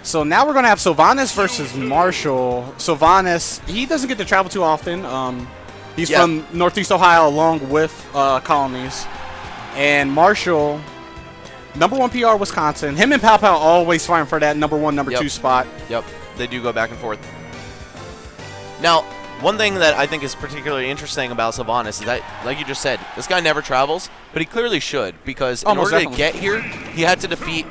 So now we're going to have Cilvanis versus Marshall. Cilvanis, he doesn't get to travel too often. He's from Northeast Ohio along with Colonies. And Marshall, #1 PR Wisconsin. Him and Pow Pow always fighting for that #1, #2 spot. Yep, they do go back and forth. Now, one thing that I think is particularly interesting about Cilvanis is that, like you just said, this guy never travels, but he clearly should, because in order to get here, he had to defeat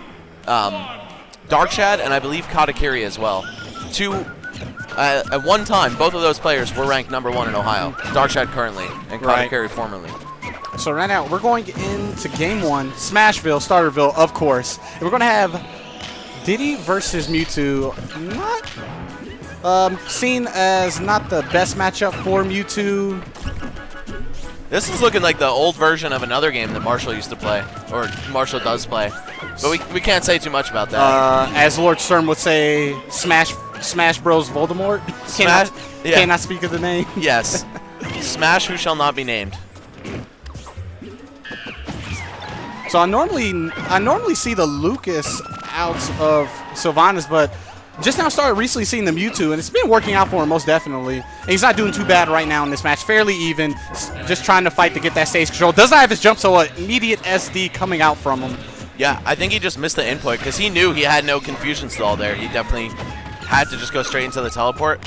Darkshad and I believe Katakiri as well. At one time, both of those players were ranked #1 in Ohio. Darkshad currently, and Katakiri formerly. So right now, we're going into Game 1, Smashville, Starterville, of course. And we're going to have Diddy versus MewTwo. Not seen as not the best matchup for MewTwo. This is looking like the old version of another game that Marshall used to play, or Marshall does play. But we can't say too much about that. As Lord Sturm would say, Smash Bros. Voldemort. Cannot speak of the name. Yes. Smash who shall not be named. So I normally see the Lucas outs of Cilvanis, but just now started recently seeing the MewTwo, and it's been working out for him most definitely. And he's not doing too bad right now in this match. Fairly even, just trying to fight to get that stage control. Does not have his jump, so immediate SD coming out from him. Yeah, I think he just missed the input because he knew he had no confusion stall there. He definitely had to just go straight into the teleport.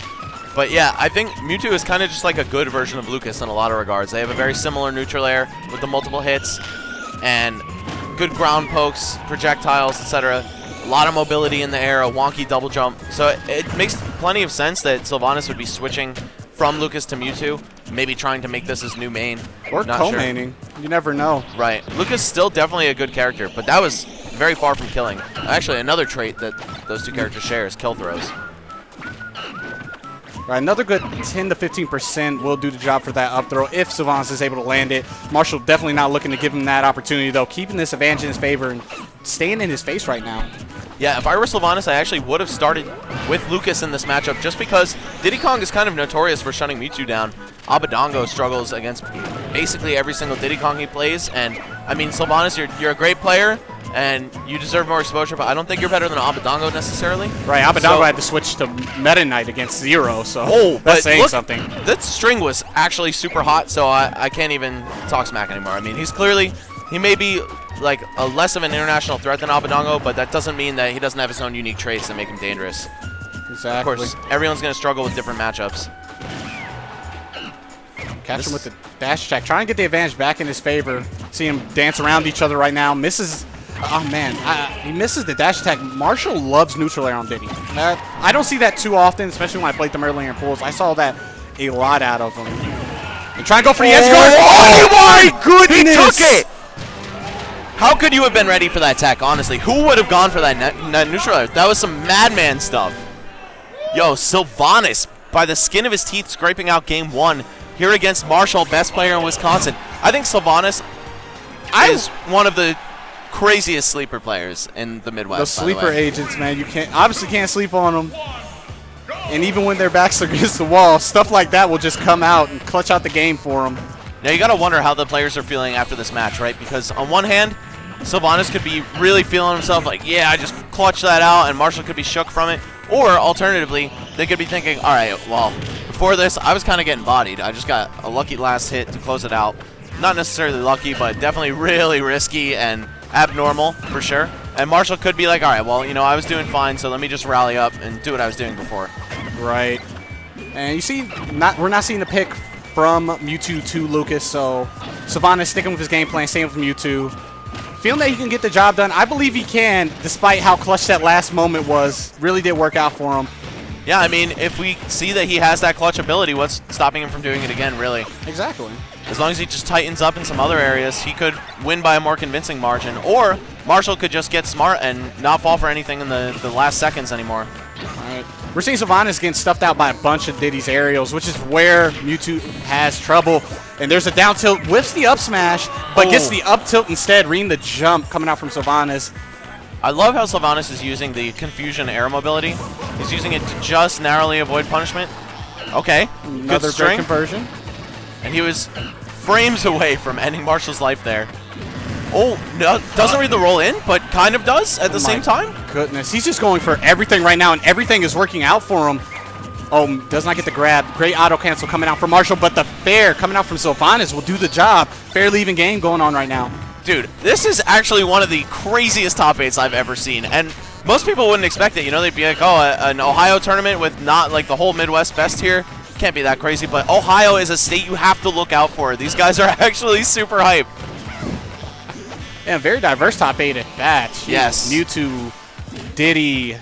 But yeah, I think MewTwo is kind of just like a good version of Lucas in a lot of regards. They have a very similar neutral air with the multiple hits and good ground pokes, projectiles, etc. A lot of mobility in the air, a wonky double jump. So it makes plenty of sense that Cilvanis would be switching from Lucas to MewTwo, maybe trying to make this his new main. Or co-maining. Sure. You never know. Right. Lucas still definitely a good character, but that was very far from killing. Actually, another trait that those two characters share is kill throws. Right, another good 10 to 15% will do the job for that up throw if Cilvanis is able to land it. Marshall definitely not looking to give him that opportunity, though, keeping this advantage in his favor and staying in his face right now. Yeah, if I were Cilvanis, I actually would have started with Lucas in this matchup just because Diddy Kong is kind of notorious for shutting MewTwo down. Abadongo struggles against basically every single Diddy Kong he plays, and I mean, Cilvanis, you're a great player, and you deserve more exposure, but I don't think you're better than Abadongo necessarily. Right, Abadongo had to switch to Meta Knight against Zero, so that's saying something. That string was actually super hot, so I can't even talk smack anymore. I mean, he may be like a less of an international threat than Abadongo, but that doesn't mean that he doesn't have his own unique traits that make him dangerous. Exactly. Of course, everyone's going to struggle with different matchups. Catch him with the dash attack. Trying to get the advantage back in his favor. See him dance around each other right now. Misses. Oh, man. He misses the dash attack. Marshall loves neutral air on Diddy. I don't see that too often, especially when I played them earlier in pools. I saw that a lot out of him. And try and go for the edge guard. Oh, my goodness! He took it! How could you have been ready for that attack, honestly? Who would have gone for that neutral air? That was some madman stuff. Yo, Cilvanis, by the skin of his teeth, scraping out Game 1 here against Marshall, best player in Wisconsin. I think Cilvanis is one of the craziest sleeper players in the Midwest. Those sleeper agents, man, you obviously can't sleep on them. And even when their backs are against the wall, stuff like that will just come out and clutch out the game for them. Now you got to wonder how the players are feeling after this match, right? Because on one hand, Cilvanis could be really feeling himself like, yeah, I just clutched that out, and Marshall could be shook from it. Or alternatively, they could be thinking, all right, well, before this, I was kind of getting bodied. I just got a lucky last hit to close it out. Not necessarily lucky, but definitely really risky and abnormal for sure. And Marshall could be like, all right, well, you know, I was doing fine, so let me just rally up and do what I was doing before. Right. And you see, we're not seeing the pick from MewTwo to Lucas, so Cilvanis sticking with his game plan, staying with MewTwo. Feeling that he can get the job done. I believe he can, despite how clutch that last moment was. Really did work out for him. Yeah, I mean, if we see that he has that clutch ability, what's stopping him from doing it again, really? Exactly. As long as he just tightens up in some other areas, he could win by a more convincing margin. Or Marshall could just get smart and not fall for anything in the last seconds anymore. All right. We're seeing Cilvanis getting stuffed out by a bunch of Diddy's aerials, which is where MewTwo has trouble. And there's a down tilt, whips the up smash, but gets the up tilt instead, reading the jump coming out from Cilvanis. I love how Cilvanis is using the confusion air mobility. He's using it to just narrowly avoid punishment. Okay, another good string conversion. And he was frames away from ending Marshall's life there. Oh, no, doesn't read the roll in, but kind of does at the same time. Goodness, he's just going for everything right now, and everything is working out for him. Oh, does not get the grab. Great auto cancel coming out from Marshall, but the fair coming out from Cilvanis will do the job. Fairly even game going on right now. Dude, this is actually one of the craziest top 8s I've ever seen, and most people wouldn't expect it. You know, they'd be like, oh, an Ohio tournament with not like the whole Midwest best here. Can't be that crazy, but Ohio is a state you have to look out for. These guys are actually super hype. Yeah, very diverse top 8 at that. Jeez. Yes. MewTwo, Diddy,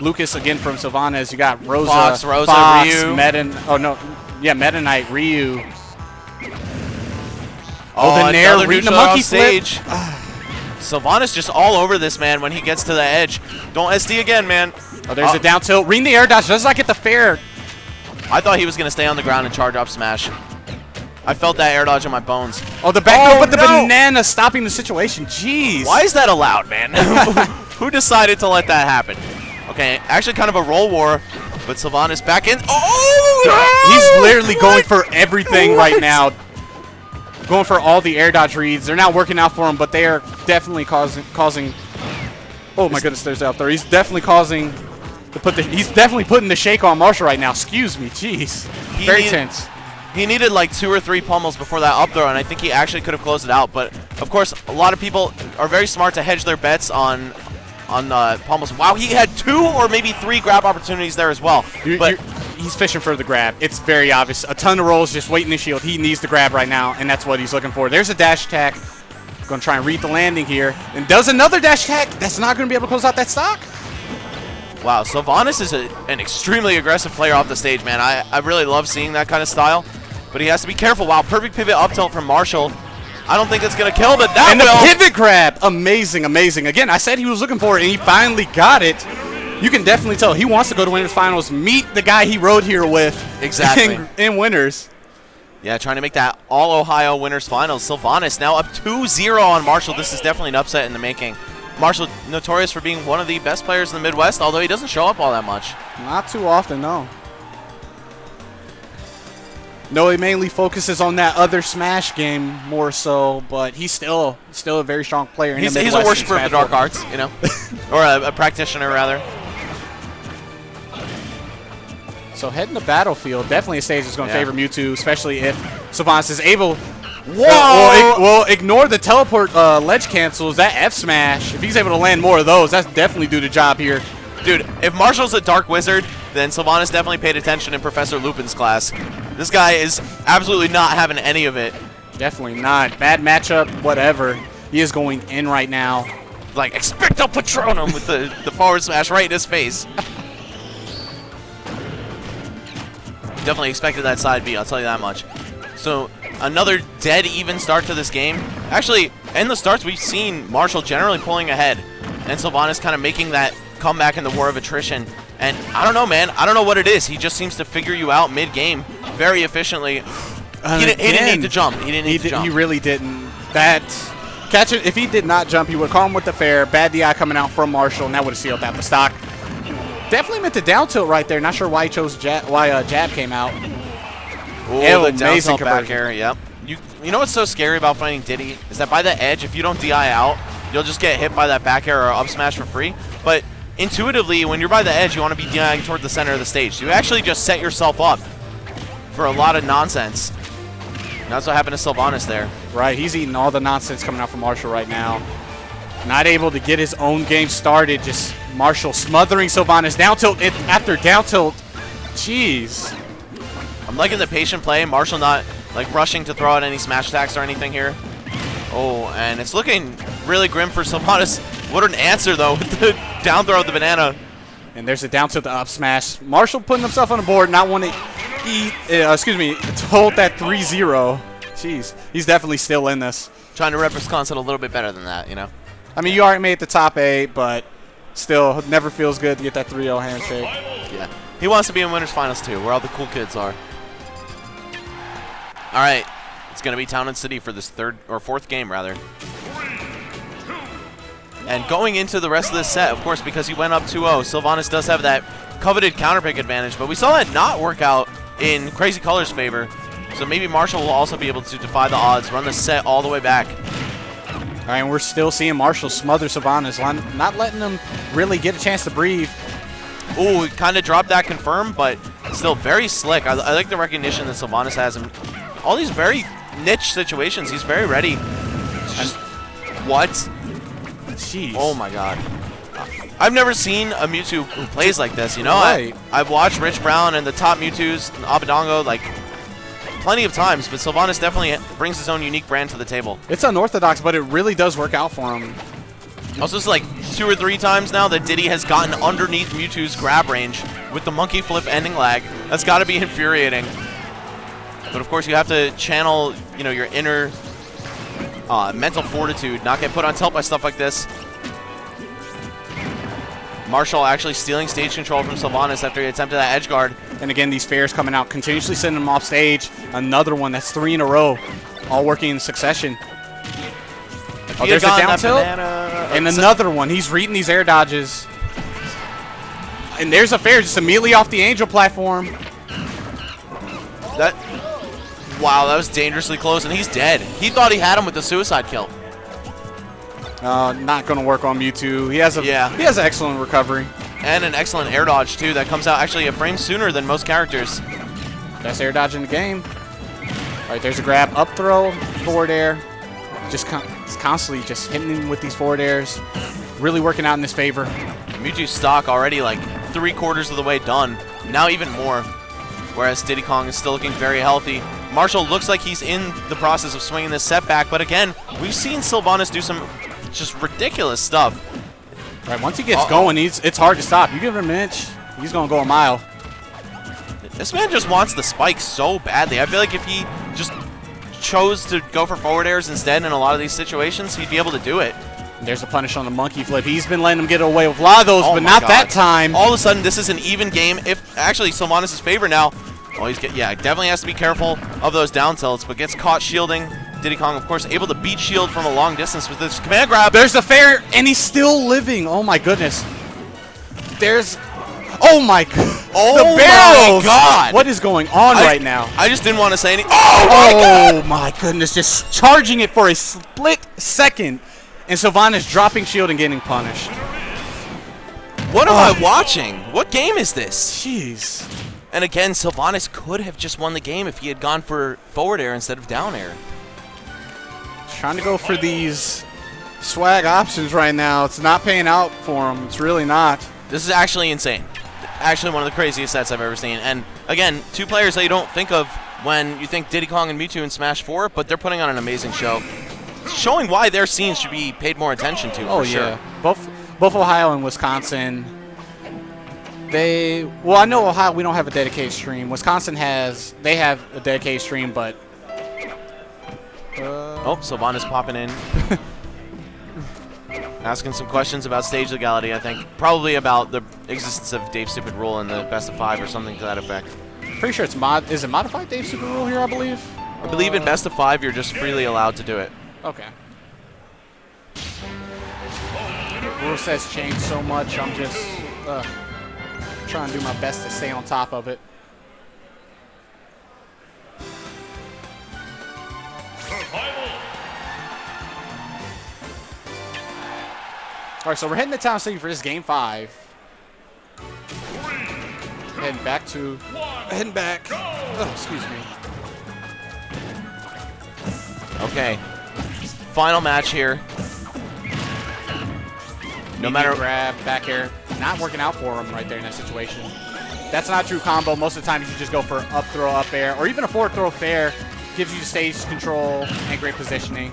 Lucas again from Cilvanis. You got Rosa, Fox, Ryu. Meta Knight, Ryu. Oh, the Nair reading the monkey stage. Cilvanis just all over this man when he gets to the edge. Don't SD again, man. Oh, there's a down tilt. Reading the air dodge. Does not get the fair. I thought he was going to stay on the ground and charge up smash. I felt that air dodge in my bones. Oh, the back throw, but the banana stopping the situation. Jeez. Why is that allowed, man? Who decided to let that happen? Okay, actually kind of a roll war, but Cilvanis back in. Oh! He's literally going for everything right now. Going for all the air dodge reads. They're not working out for him, but they are definitely causing. Oh my goodness, there's out there. He's definitely causing he's definitely putting the shake on Marshall right now. Excuse me, jeez. Very tense. He needed like 2 or 3 pummels before that up throw, and I think he actually could have closed it out. But of course, a lot of people are very smart to hedge their bets on pummels. Wow, he had 2 or maybe 3 grab opportunities there as well. But he's fishing for the grab. It's very obvious. A ton of rolls just waiting to shield. He needs the grab right now, and that's what he's looking for. There's a dash attack. Going to try and read the landing here. And does another dash attack. That's not going to be able to close out that stock. Wow, Cilvanis is an extremely aggressive player off the stage, man. I really love seeing that kind of style. But he has to be careful. Wow, perfect pivot up tilt from Marshall. I don't think it's going to kill, but that will. And the pivot grab. Amazing, amazing. Again, I said he was looking for it, and he finally got it. You can definitely tell he wants to go to Winners Finals, meet the guy he rode here with. Exactly. in Winners. Yeah, trying to make that All-Ohio Winners Finals. Cilvanis now up 2-0 on Marshall. This is definitely an upset in the making. Marshall, notorious for being one of the best players in the Midwest, although he doesn't show up all that much. Not too often, no. No, he mainly focuses on that other Smash game more so, but he's still a very strong player. He's a worshiper of the dark arts, you know, or a practitioner rather. So heading to Battlefield, definitely a stage that's going to favor MewTwo, especially if Cilvanis is able. Well, ignore the teleport ledge cancels. That F smash, if he's able to land more of those, that's definitely do the job here. Dude, if Marshall's a dark wizard, then Cilvanis definitely paid attention in Professor Lupin's class. This guy is absolutely not having any of it. Definitely not. Bad matchup, whatever. He is going in right now. Like, expecto patronum with the forward smash right in his face. Definitely expected that side B, I'll tell you that much. So, another dead even start to this game. Actually, in the starts, we've seen Marshall generally pulling ahead, and Cilvanis kind of making that comeback in the war of attrition. And I don't know, man. I don't know what it is. He just seems to figure you out mid-game very efficiently. He didn't need to jump. He didn't need to jump. He really didn't. Catch it. If he did not jump, he would call him with the fair. Bad DI coming out from Marshall, and that would have sealed out the stock. Definitely meant the down tilt right there. Not sure why he chose jab came out. Oh, the down tilt back air. Yep. You know what's so scary about fighting Diddy is that by the edge, if you don't DI out, you'll just get hit by that back air or up smash for free. But intuitively, when you're by the edge, you want to be DIing toward the center of the stage. So you actually just set yourself up for a lot of nonsense. And that's what happened to Cilvanis there. Right, he's eating all the nonsense coming out from Marshall right now. Not able to get his own game started. Just Marshall smothering Cilvanis. Down tilt after down tilt. Jeez. I'm liking the patient play. Marshall not like rushing to throw out any smash attacks or anything here. Oh, and it's looking really grim for Cilvanis. What an answer, though, with the down throw of the banana. And there's a down tilt to up smash. Marshall putting himself on the board, not wanting to to hold that 3-0. Jeez, he's definitely still in this. Trying to rep Wisconsin a little bit better than that, you know? I mean, you already made the top 8, but still, it never feels good to get that 3-0 handshake. Yeah. He wants to be in Winners Finals, too, where all the cool kids are. All right. It's going to be Town and City for this fourth game, rather. And going into the rest of this set, of course, because he went up 2-0, Cilvanis does have that coveted counter pick advantage, but we saw that not work out in Crazy Color's favor. So maybe Marshall will also be able to defy the odds, run the set all the way back. All right, and we're still seeing Marshall smother Cilvanis, not letting him really get a chance to breathe. Ooh, kind of dropped that confirm, but still very slick. I like the recognition that Cilvanis has in all these very niche situations. He's very ready. What? Jeez. Oh my god. I've never seen a Mewtwo who plays like this, you know? Right. I've watched Rich Brown and the top Mewtwo's, Abadongo, like, plenty of times, but Cilvanis definitely brings his own unique brand to the table. It's unorthodox, but it really does work out for him. Also, it's like 2 or 3 times now that Diddy has gotten underneath Mewtwo's grab range with the monkey flip ending lag. That's got to be infuriating. But of course, you have to channel, you know, your inner mental fortitude, not get put on tilt by stuff like this. Marshall actually stealing stage control from Cilvanis after he attempted that edge guard. And again, these fares coming out, continuously sending him off stage. Another one, that's 3 in a row, all working in succession. Oh, there's a down tilt, and another one. He's reading these air dodges. And there's a fair just immediately off the Angel platform. Wow, that was dangerously close, and he's dead. He thought he had him with the suicide kill. Not going to work on Mewtwo. He has an excellent recovery. And an excellent air dodge, too. That comes out actually a frame sooner than most characters. Best air dodge in the game. All right, there's a grab, up throw, forward air. Just constantly just hitting him with these forward airs. Really working out in his favor. Mewtwo's stock already like 3/4 of the way done. Now even more. Whereas Diddy Kong is still looking very healthy. Marshall looks like he's in the process of swinging this setback. But again, we've seen Cilvanis do some just ridiculous stuff. Right, once he gets going, it's hard to stop. You give him an inch, he's going to go a mile. This man just wants the spike so badly. I feel like if he just chose to go for forward airs instead in a lot of these situations, he'd be able to do it. There's a punish on the monkey flip. He's been letting him get away with a lot of those, but not that time. All of a sudden, this is an even game. If actually Cilvanis' favor now. Oh, definitely has to be careful of those down tilts, but gets caught shielding. Diddy Kong, of course, able to beat shield from a long distance with this command grab. There's a fair, and he's still living. Oh my goodness. There's, oh my, the barrels. My God. What is going on right now? I just didn't want to say anything. Oh my goodness, just charging it for a split second, and Cilvanis dropping shield and getting punished. What am I watching? What game is this? Jeez. And again, Cilvanis could have just won the game if he had gone for forward air instead of down air. Trying to go for these swag options right now. It's not paying out for him. It's really not. This is actually insane. Actually one of the craziest sets I've ever seen. And again, 2 players that you don't think of when you think Diddy Kong and Mewtwo in Smash 4, but they're putting on an amazing show. Showing why their scenes should be paid more attention to, for sure. Both Ohio and Wisconsin. Well, I know Ohio, we don't have a dedicated stream. Wisconsin they have a dedicated stream, but Cilvanis popping in. Asking some questions about stage legality, I think. Probably about the existence of Dave's Stupid Rule in the best of 5 or something to that effect. Pretty sure it's is it modified Dave's Stupid Rule here, I believe? I believe in best of 5, you're just freely allowed to do it. Okay. The rule sets change so much, I'm just trying to do my best to stay on top of it. All right, so we're heading to Town City for this Game 5. Heading back. Oh, excuse me. Okay. Final match here. No matter grab, back air. Not working out for him right there in that situation. That's not a true combo. Most of the time, you should just go for up throw, up air, or even a forward throw fair. Gives you stage control and great positioning.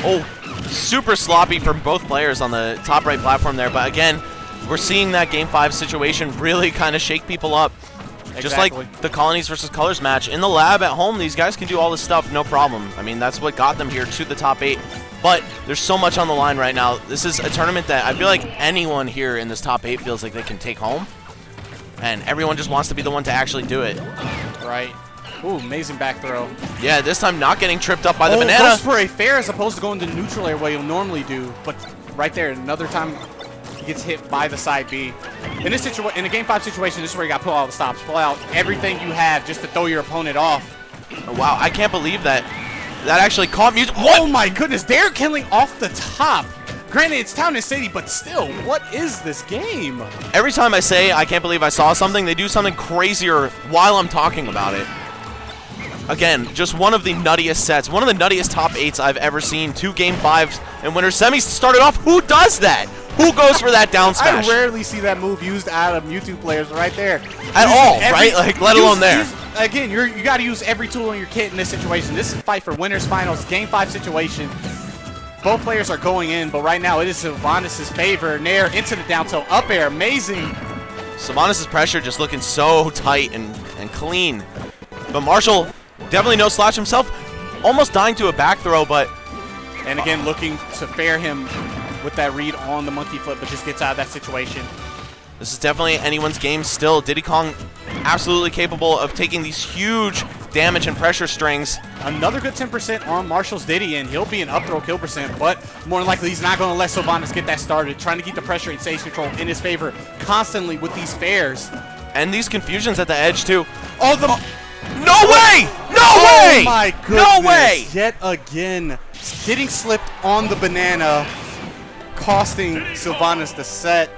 Oh, super sloppy from both players on the top right platform there. But again, we're seeing that Game 5 situation really kind of shake people up. Exactly. Just like the Colonies versus Colors match. In the lab at home, these guys can do all this stuff, no problem. I mean, that's what got them here to the top 8. But there's so much on the line right now. This is a tournament that I feel like anyone here in this top 8 feels like they can take home. And everyone just wants to be the one to actually do it. Right. Ooh, amazing back throw. Yeah, this time not getting tripped up by the banana. Goes for a fair as opposed to going to neutral air where you'll normally do. But right there, another time he gets hit by the side B. In a Game 5 situation, this is where you got to pull out the stops. Pull out everything you have just to throw your opponent off. Oh, wow, I can't believe that That actually caught MewTwo. Oh my goodness, they're killing off the top. Granted, it's Town and City, but still, what is this game? Every time I say I can't believe I saw something, they do something crazier while I'm talking about it. Again, just one of the nuttiest sets, one of the nuttiest top 8s I've ever seen. 2 Game 5s and winner semis started off. Who does that? Who goes for that down smash? I rarely see that move used out of MewTwo players right there. At all, right? Like, let alone there. Again, you got to use every tool in your kit in this situation. This is fight for winners finals, Game 5 situation. Both players are going in, but right now it is Cilvanis' favor. Nair into the down tilt, up air, amazing. Cilvanis' pressure just looking so tight and clean. But Marshall, definitely no slouch himself, almost dying to a back throw, but... And again, looking to fair him with that read on the monkey flip, but just gets out of that situation. This is definitely anyone's game still. Diddy Kong absolutely capable of taking these huge damage and pressure strings. Another good 10% on Marshall's Diddy, and he'll be an up throw kill percent, but more than likely he's not going to let Cilvanis get that started, trying to keep the pressure and stage control in his favor constantly with these fairs. And these confusions at the edge, too. Oh, the... No way! No way! Oh, my goodness. No way! Yet again, getting slipped on the banana, costing Cilvanis the set.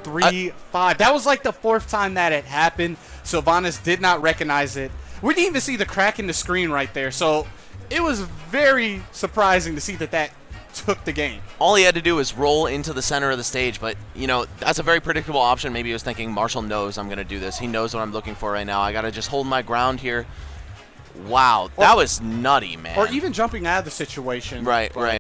3-5. That was like the 4th time that it happened. Cilvanis did not recognize it. We didn't even see the crack in the screen right there. So it was very surprising to see that took the game. All he had to do was roll into the center of the stage, but, you know, that's a very predictable option. Maybe he was thinking, Marshall knows I'm going to do this. He knows what I'm looking for right now. I got to just hold my ground here. Wow, that was nutty, man. Or even jumping out of the situation. Right, right.